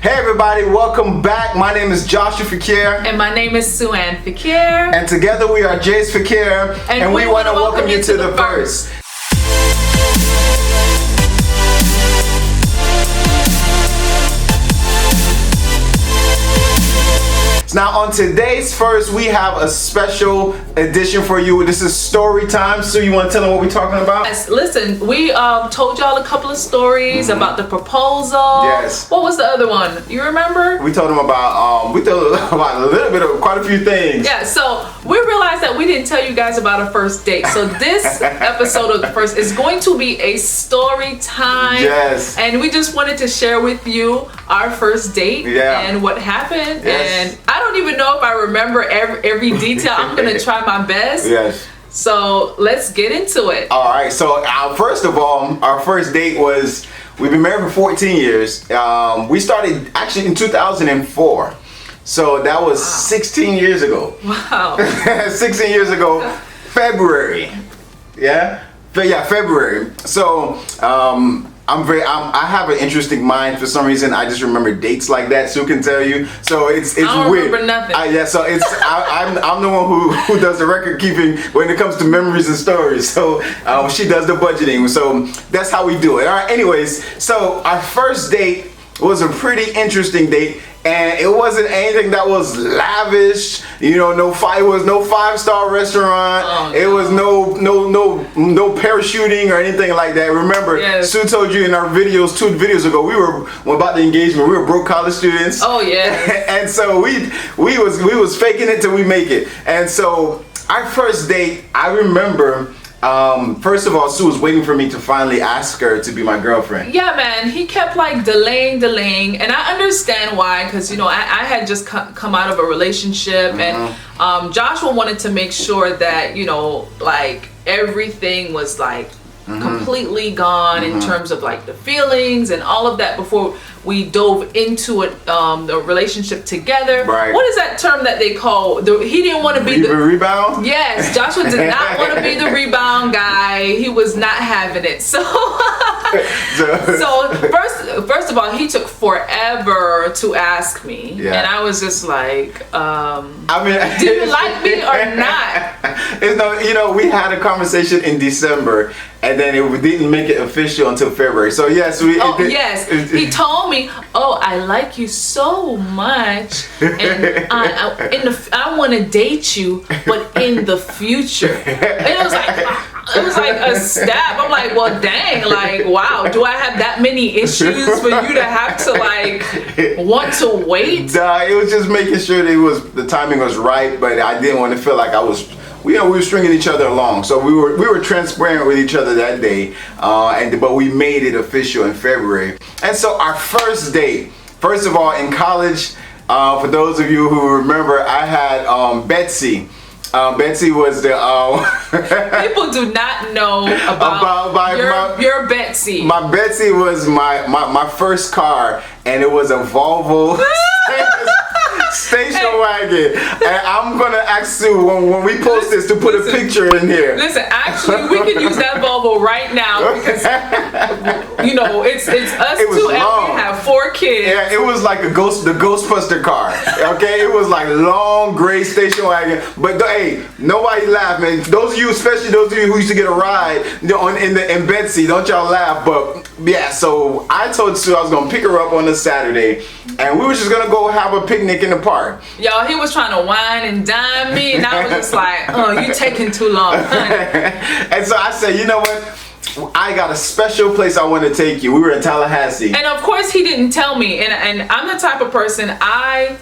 Hey everybody, welcome back. My name is Joshua Fakir. And my name is Sue-Ann Fakir. And together we are Jace Fakir. And we want to welcome you to the Verse. Now on today's Verse, we have a special edition for you. This is story time. So you want to tell them what we're talking about? Yes, listen, we told y'all a couple of stories about the proposal. Yes. What was the other one? You remember? We told them about a little bit of quite a few things. Yeah, so we realized that we didn't tell you guys about a first date. So this episode of the Verse is going to be a story time. Yes. And we just wanted to share with you our first date and what happened. Yes. And I don't even know if I remember every detail. I'm gonna try my best. Yes. So let's get into it. All right. So first of all, our first date was, we've been married for 14 years. We started actually in 2004. So that was 16 years ago. Wow. 16 years ago, February. Yeah? Yeah, February. So I have an interesting mind for some reason. I just remember dates like that. Sue can tell you. So it's I don't weird. remember nothing. Yeah. So I'm the one who does the record keeping when it comes to memories and stories. So she does the budgeting. So that's how we do it. All right. Anyways, so our first date was a pretty interesting date. And it wasn't anything that was lavish, you know. It was no 5-star restaurant. Oh, it was no parachuting or anything like that. Remember, Sue told you in our videos 2 videos ago, we were about the engagement. We were broke college students. Oh yeah. And so we was faking it till we make it. And so our first date, I remember. First of all, Sue was waiting for me to finally ask her to be my girlfriend. Yeah, man, he kept like delaying, and I understand why, because I had just come out of a relationship, and Joshua wanted to make sure that like everything was like completely gone in terms of like the feelings and all of that before we dove into it, the relationship together. Right. What is that term that they call? He didn't want to be the rebound. Yes, Joshua did not want to be the rebound guy. He was not having it. So first of all, he took forever to ask me, and I was just like, do you like me or not? We had a conversation in December, and then it didn't make it official until February. So yes, he told me, "Oh, I like you so much, and I want to date you, but in the future." And it was like a stab. I'm like, well, dang, like, wow, do I have that many issues for you to have to like want to wait? It was just making sure that the timing was right, but I didn't want to feel like I was. We were stringing each other along, so we were transparent with each other that day, but we made it official in February. And so our first date, first of all, in college, for those of you who remember, I had Betsy. Betsy was the people do not know about your Betsy. My Betsy was my first car, and it was a Volvo station wagon. And I'm gonna ask Sue when we post this to put a picture in here. Listen, actually, we could use that Volvo right now because it's us two, and we have 4 kids. Yeah, it was like the Ghostbuster car. Okay, it was like long gray station wagon. But hey, nobody laugh, man. Those of you, especially those of you who used to get a ride in Betsy, don't y'all laugh. But yeah, so I told Sue I was gonna pick her up on a Saturday, and we were just gonna go have a picnic in the park. Y'all, he was trying to wine and dine me, and I was just like, "Oh, you taking too long, honey." And so I said, you know what? I got a special place I want to take you. We were in Tallahassee. And of course, he didn't tell me. And I'm the type of person, I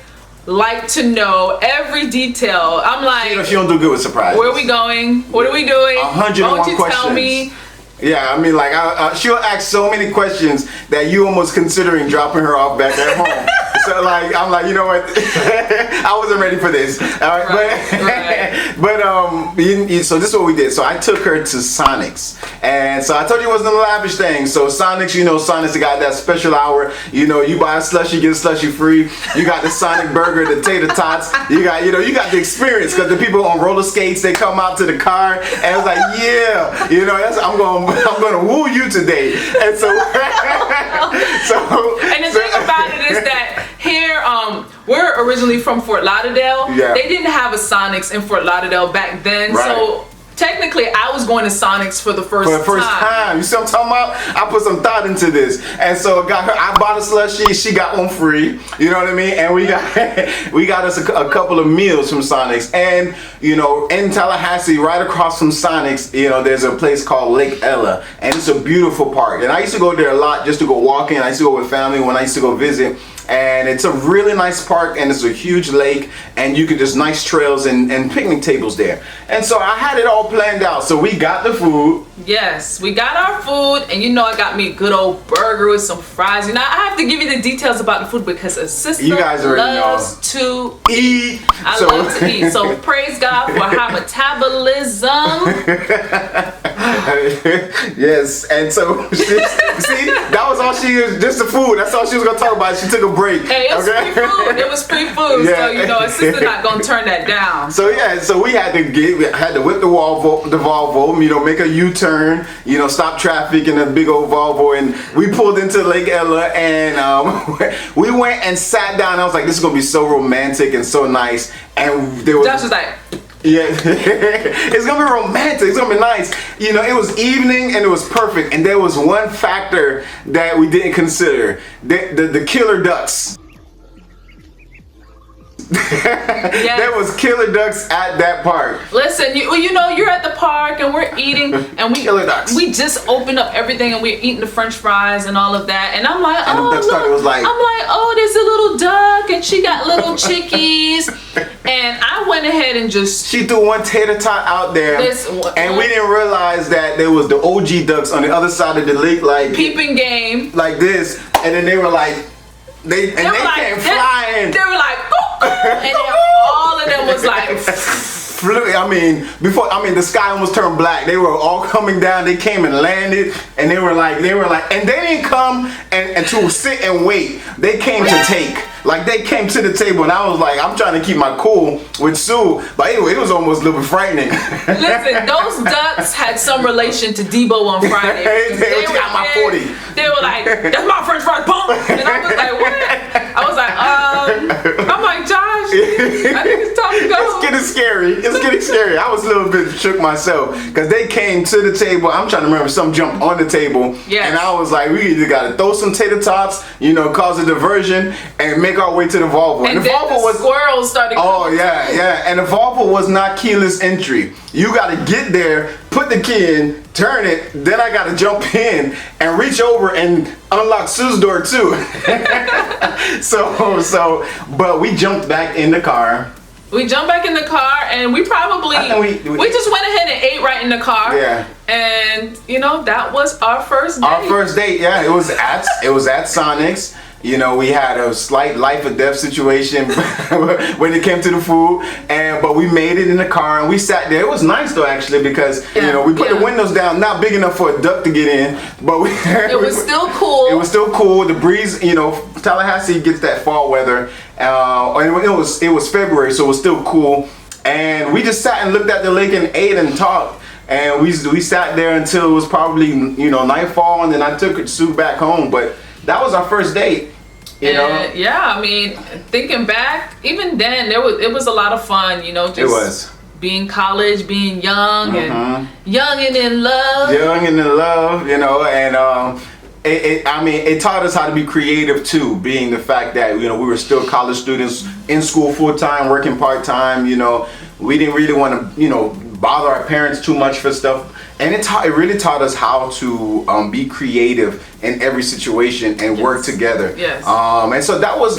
like to know every detail. I'm like, she don't do good with surprises. Where are we going? What are we doing? 101 Won't you questions. tell me? Yeah, I mean, like, she'll ask so many questions that you almost considering dropping her off back at home. So, like, I'm like, you know what? I wasn't ready for this. All right, but so this is what we did. So I took her to Sonic's, and so I told you it wasn't a lavish thing. So Sonic's, Sonic's got that special hour. You buy a slushie, you get a slushie free. You got the Sonic burger, the tater tots. You got the experience because the people on roller skates, they come out to the car, and it's like, yeah, I'm gonna woo you today. And so, and the thing about it is that we're originally from Fort Lauderdale. Yeah. They didn't have a Sonics in Fort Lauderdale back then, Right. so technically I was going to Sonics for the first For the first time. You see what I'm talking about? I put some thought into this. And so I bought a slushie, she got one free. You know what I mean? And we got us a couple of meals from Sonics. And, you know, in Tallahassee, right across from Sonics, you know, there's a place called Lake Ella. And it's a beautiful park. And I used to go there a lot just to go walking. I used to go with family when I used to go visit. And it's a really nice park, and it's a huge lake, and you could just nice trails and picnic tables there. And so I had it all planned out. So we got the food. Yes, we got our food, and you know I got me a good old burger with some fries. You know, I have to give you the details about the food because a sister You guys already loves to eat. I love to eat. So praise God for high metabolism. Yes, and so see, that was all she was, just the food. That's all she was gonna talk about. She took a break. Hey, it was free food. It was free food. Yeah. So you know, a sister not gonna turn that down. So yeah, so we had to whip the Volvo, you know, make a U-turn, you know, stop traffic in a big old Volvo, and we pulled into Lake Ella, and we went and sat down. I was like, this is gonna be so romantic and so nice, and there was. Josh was like, yeah, it's gonna be romantic. It's gonna be nice. You know, it was evening and it was perfect. And there was one factor that we didn't consider: the killer ducks. yes. There was killer ducks at that park. Listen, you know, you're at the park and we're eating, and Killer ducks. we just opened up everything and we're eating the French fries and all of that. And I'm like, And the oh, duck started, look. was like- I'm like, oh, there's a little duck and she got little chickies. And I went ahead and just She threw one tater tot out there, and we didn't realize that there was the OG ducks on the other side of the lake, like peeping game. like this. And then they were like, they were like, came flying. They were like, and then all of them was like, I mean, the sky almost turned black. They were all coming down. They came and landed, and they were like, and they didn't come and to sit and wait. They came to take. Like, they came to the table, and I was like, I'm trying to keep my cool with Sue, but anyway, it was almost a little bit frightening. listen, those ducks had some relation to Debo on Friday. They got my 40. They were like, that's my French fries pump. And I was like, what? I was like, I'm like, Josh, I think it's time to go. It's getting scary. It's getting scary. I was a little bit shook myself because they came to the table. I'm trying to remember, some jumped on the table. Yes. And I was like, we either got to throw some tater tots, you know, cause a diversion, and make our way to the Volvo. And the then Volvo the squirrels started Oh, coming yeah, too. yeah. And the Volvo was not keyless entry. You got to get there, put the key in, turn it, then I got to jump in and reach over and unlock Sue's door too. But we jumped back in the car. We jumped back in the car and we probably we just went ahead and ate right in the car. Yeah. And you know, that was our first date. Our first date, yeah, it was at Sonics. You know, we had a slight life or death situation when it came to the food, but we made it in the car and we sat there. It was nice though, actually, because you know, we put the windows down, not big enough for a duck to get in, but it was still cool. It was still cool. The breeze, you know, Tallahassee gets that fall weather. And it was February, so it was still cool. And we just sat and looked at the lake and ate and talked. And we sat there until it was probably, you know, nightfall, and then I took Sue back home. But that was our first date. You know? Yeah, I mean, thinking back, even then, it was a lot of fun. You know, just It was. Being college, being young and in love. Young and in love, you know, and it taught us how to be creative too, being the fact that, you know, we were still college students in school full time, working part time. You know, we didn't really want to, you know, bother our parents too much for stuff, and it really taught us how to be creative in every situation and work together. Yes. And so that was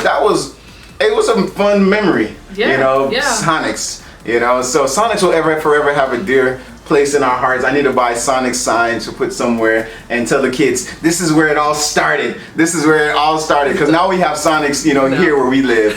it was a fun memory. Yeah, You know, yeah. Sonics. You know, so Sonics will forever have a dear place in our hearts. I need to buy Sonic signs to put somewhere and tell the kids, this is where it all started. This is where it all started. Because now we have Sonics, you know, here where we live.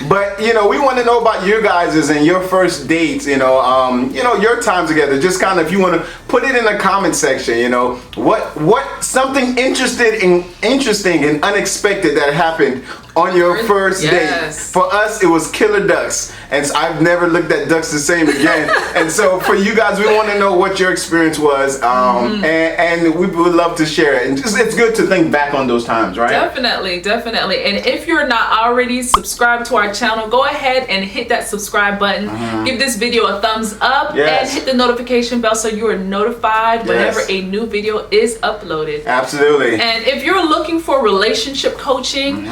But, you know, we want to know about your guys' and your first dates, you know, your time together. Just kind of, if you want to put it in the comment section, you know, what something interesting and unexpected that happened on your first date. Yes. For us, it was killer ducks, and I've never looked at ducks the same again. And so for you guys, we want to know what your experience was, and we would love to share it. And just it's good to think back on those times, right? Definitely, definitely. And if you're not already subscribed to our channel, go ahead and hit that subscribe button. Give this video a thumbs up and hit the notification bell so you are notified whenever a new video is uploaded. Absolutely. And if you're looking for relationship coaching,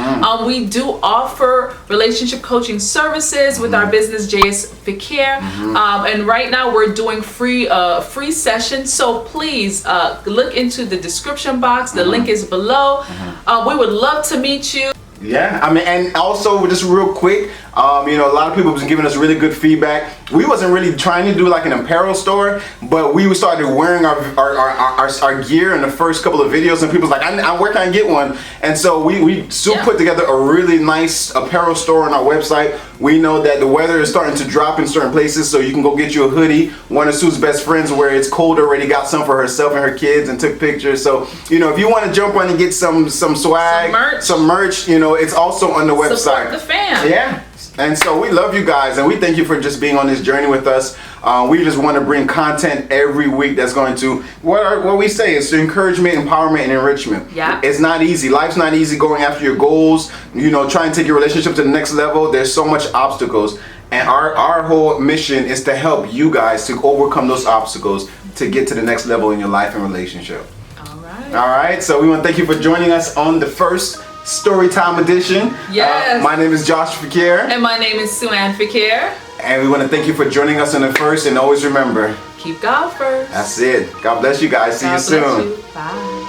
we do offer relationship coaching services with our business, JS Fakir. And right now we're doing free sessions. So please look into the description box. The link is below. We would love to meet you. Yeah, I mean, and also just real quick, you know, a lot of people have been giving us really good feedback. We wasn't really trying to do like an apparel store, but we started wearing our gear in the first couple of videos, and people's like, where can I get one? And so we still put together a really nice apparel store on our website. We know that the weather is starting to drop in certain places, so you can go get you a hoodie. One of Sue's best friends, where it's cold, already got some for herself and her kids and took pictures. So, you know, if you want to jump on and get some swag, some merch, you know, it's also on the website. Support the fam. Yeah. And so we love you guys, and we thank you for just being on this journey with us. We just want to bring content every week that's going to, what we say is encouragement, empowerment, and enrichment. Yeah. It's not easy. Life's not easy going after your goals, you know, trying to take your relationship to the next level. There's so much obstacles. And our whole mission is to help you guys to overcome those obstacles to get to the next level in your life and relationship. All right. All right. So we want to thank you for joining us on the first Storytime edition. Yes. My name is Josh Fakir. And my name is Sue-Ann Fakir. And we want to thank you for joining us on the first, and always remember, Keep God first. that's it. God bless you guys. See you soon. Bye.